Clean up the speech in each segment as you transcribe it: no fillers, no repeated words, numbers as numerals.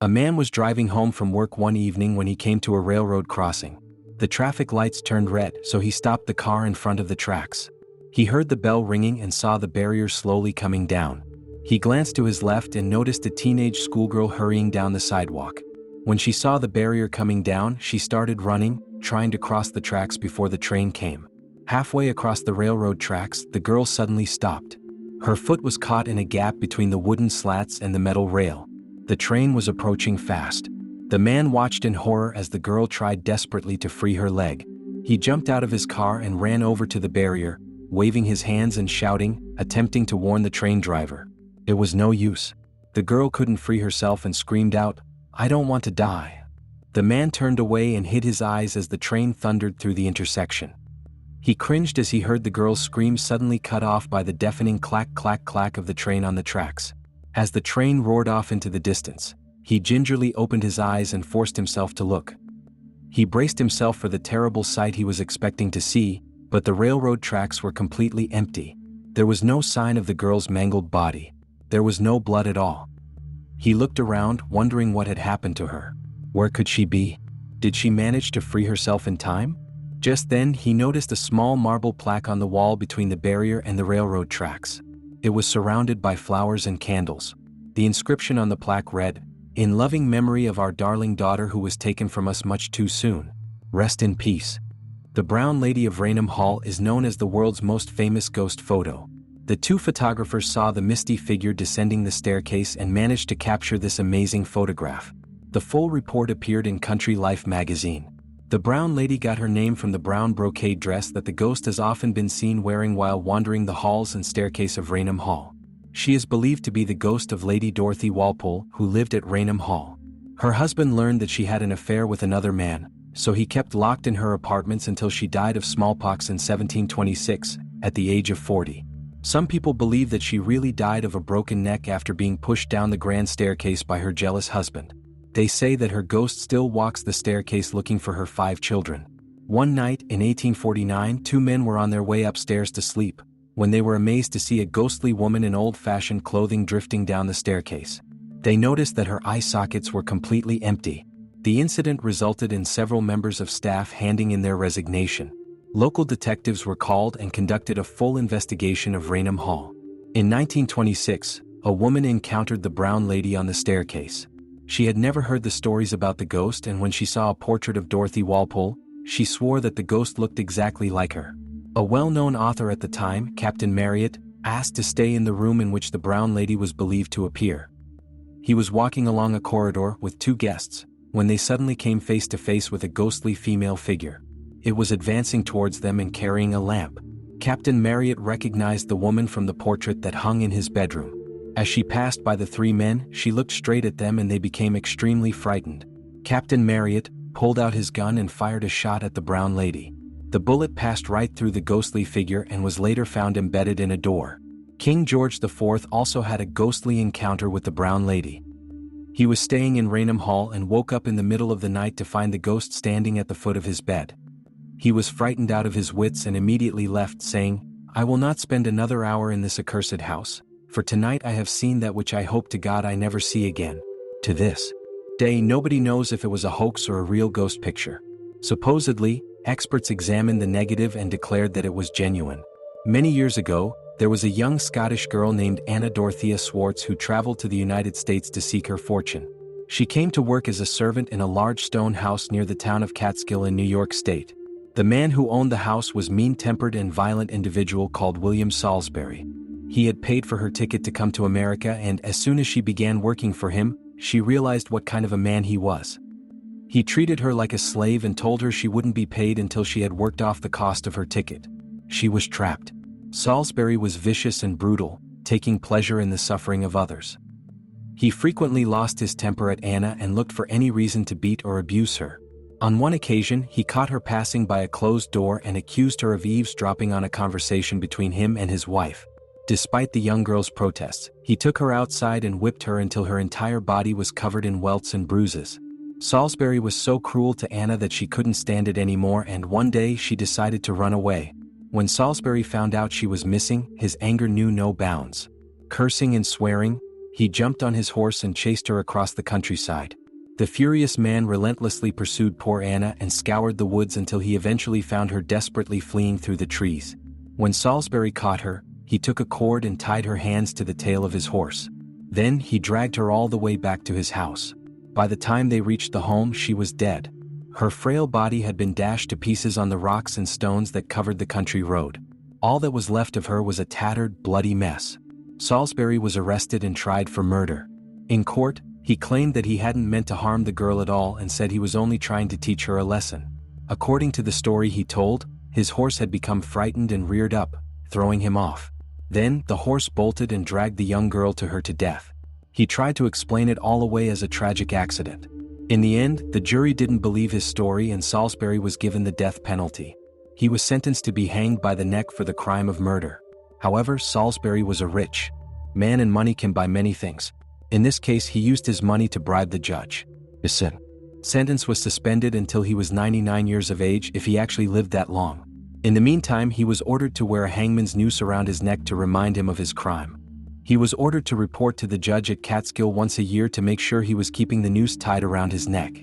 A man was driving home from work one evening when he came to a railroad crossing. The traffic lights turned red, so he stopped the car in front of the tracks. He heard the bell ringing and saw the barrier slowly coming down. He glanced to his left and noticed a teenage schoolgirl hurrying down the sidewalk. When she saw the barrier coming down, she started running, trying to cross the tracks before the train came. Halfway across the railroad tracks, the girl suddenly stopped. Her foot was caught in a gap between the wooden slats and the metal rail. The train was approaching fast. The man watched in horror as the girl tried desperately to free her leg. He jumped out of his car and ran over to the barrier, waving his hands and shouting, attempting to warn the train driver. It was no use. The girl couldn't free herself and screamed out, "I don't want to die." The man turned away and hid his eyes as the train thundered through the intersection. He cringed as he heard the girl's scream suddenly cut off by the deafening clack clack clack of the train on the tracks. As the train roared off into the distance, he gingerly opened his eyes and forced himself to look. He braced himself for the terrible sight he was expecting to see, but the railroad tracks were completely empty. There was no sign of the girl's mangled body. There was no blood at all. He looked around, wondering what had happened to her. Where could she be? Did she manage to free herself in time? Just then, he noticed a small marble plaque on the wall between the barrier and the railroad tracks. It was surrounded by flowers and candles. The inscription on the plaque read, "In loving memory of our darling daughter who was taken from us much too soon. Rest in peace." The Brown Lady of Raynham Hall is known as the world's most famous ghost photo. The two photographers saw the misty figure descending the staircase and managed to capture this amazing photograph. The full report appeared in Country Life magazine. The Brown Lady got her name from the brown brocade dress that the ghost has often been seen wearing while wandering the halls and staircase of Raynham Hall. She is believed to be the ghost of Lady Dorothy Walpole, who lived at Raynham Hall. Her husband learned that she had an affair with another man, so he kept locked in her apartments until she died of smallpox in 1726, at the age of 40. Some people believe that she really died of a broken neck after being pushed down the grand staircase by her jealous husband. They say that her ghost still walks the staircase looking for her 5 children. One night, in 1849, 2 men were on their way upstairs to sleep, when they were amazed to see a ghostly woman in old-fashioned clothing drifting down the staircase. They noticed that her eye sockets were completely empty. The incident resulted in several members of staff handing in their resignation. Local detectives were called and conducted a full investigation of Raynham Hall. In 1926, a woman encountered the Brown Lady on the staircase. She had never heard the stories about the ghost, and when she saw a portrait of Dorothy Walpole, she swore that the ghost looked exactly like her. A well-known author at the time, Captain Marryat, asked to stay in the room in which the Brown Lady was believed to appear. He was walking along a corridor with 2 guests, when they suddenly came face to face with a ghostly female figure. It was advancing towards them and carrying a lamp. Captain Marryat recognized the woman from the portrait that hung in his bedroom. As she passed by the 3 men, she looked straight at them and they became extremely frightened. Captain Marryat pulled out his gun and fired a shot at the Brown Lady. The bullet passed right through the ghostly figure and was later found embedded in a door. King George IV also had a ghostly encounter with the Brown Lady. He was staying in Raynham Hall and woke up in the middle of the night to find the ghost standing at the foot of his bed. He was frightened out of his wits and immediately left, saying, "I will not spend another hour in this accursed house, for tonight I have seen that which I hope to God I never see again." To this day, nobody knows if it was a hoax or a real ghost picture. Supposedly, experts examined the negative and declared that it was genuine. Many years ago, there was a young Scottish girl named Anna Dorothea Swartz who traveled to the United States to seek her fortune. She came to work as a servant in a large stone house near the town of Catskill in New York State. The man who owned the house was a mean-tempered and violent individual called William Salisbury. He had paid for her ticket to come to America, and as soon as she began working for him, she realized what kind of a man he was. He treated her like a slave and told her she wouldn't be paid until she had worked off the cost of her ticket. She was trapped. Salisbury was vicious and brutal, taking pleasure in the suffering of others. He frequently lost his temper at Anna and looked for any reason to beat or abuse her. On one occasion, he caught her passing by a closed door and accused her of eavesdropping on a conversation between him and his wife. Despite the young girl's protests, he took her outside and whipped her until her entire body was covered in welts and bruises. Salisbury was so cruel to Anna that she couldn't stand it anymore, and one day she decided to run away. When Salisbury found out she was missing, his anger knew no bounds. Cursing and swearing, He jumped on his horse and chased her across the countryside. The furious man relentlessly pursued poor Anna and scoured the woods until he eventually found her desperately fleeing through the trees. When Salisbury caught her, he took a cord and tied her hands to the tail of his horse. Then he dragged her all the way back to his house. By the time they reached the home, she was dead. Her frail body had been dashed to pieces on the rocks and stones that covered the country road. All that was left of her was a tattered, bloody mess. Salisbury was arrested and tried for murder. In court, he claimed that he hadn't meant to harm the girl at all and said he was only trying to teach her a lesson. According to the story he told, his horse had become frightened and reared up, throwing him off. Then, the horse bolted and dragged the young girl to her to death. He tried to explain it all away as a tragic accident. In the end, the jury didn't believe his story and Salisbury was given the death penalty. He was sentenced to be hanged by the neck for the crime of murder. However, Salisbury was a rich man and money can buy many things. In this case, he used his money to bribe the judge. His sentence was suspended until he was 99 years of age, if he actually lived that long. In the meantime, he was ordered to wear a hangman's noose around his neck to remind him of his crime. He was ordered to report to the judge at Catskill once a year to make sure he was keeping the noose tied around his neck.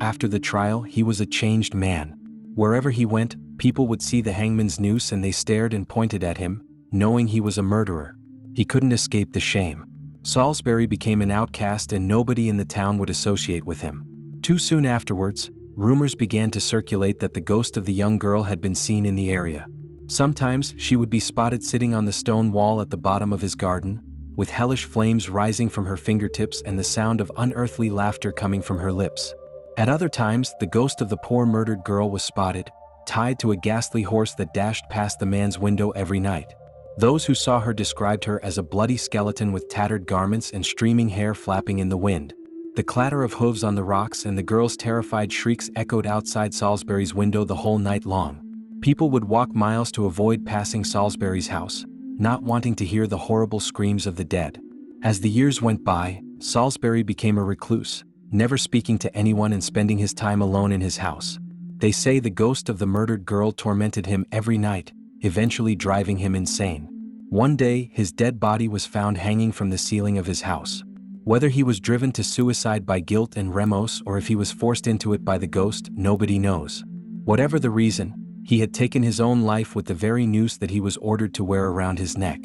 After the trial, he was a changed man. Wherever he went, people would see the hangman's noose and they stared and pointed at him, knowing he was a murderer. He couldn't escape the shame. Salisbury became an outcast and nobody in the town would associate with him. Too soon afterwards, rumors began to circulate that the ghost of the young girl had been seen in the area. Sometimes, she would be spotted sitting on the stone wall at the bottom of his garden, with hellish flames rising from her fingertips and the sound of unearthly laughter coming from her lips. At other times, the ghost of the poor murdered girl was spotted, tied to a ghastly horse that dashed past the man's window every night. Those who saw her described her as a bloody skeleton with tattered garments and streaming hair flapping in the wind. The clatter of hooves on the rocks and the girl's terrified shrieks echoed outside Salisbury's window the whole night long. People would walk miles to avoid passing Salisbury's house, not wanting to hear the horrible screams of the dead. As the years went by, Salisbury became a recluse, never speaking to anyone and spending his time alone in his house. They say the ghost of the murdered girl tormented him every night, eventually driving him insane. One day, his dead body was found hanging from the ceiling of his house. Whether he was driven to suicide by guilt and remorse or if he was forced into it by the ghost, nobody knows. Whatever the reason, he had taken his own life with the very noose that he was ordered to wear around his neck.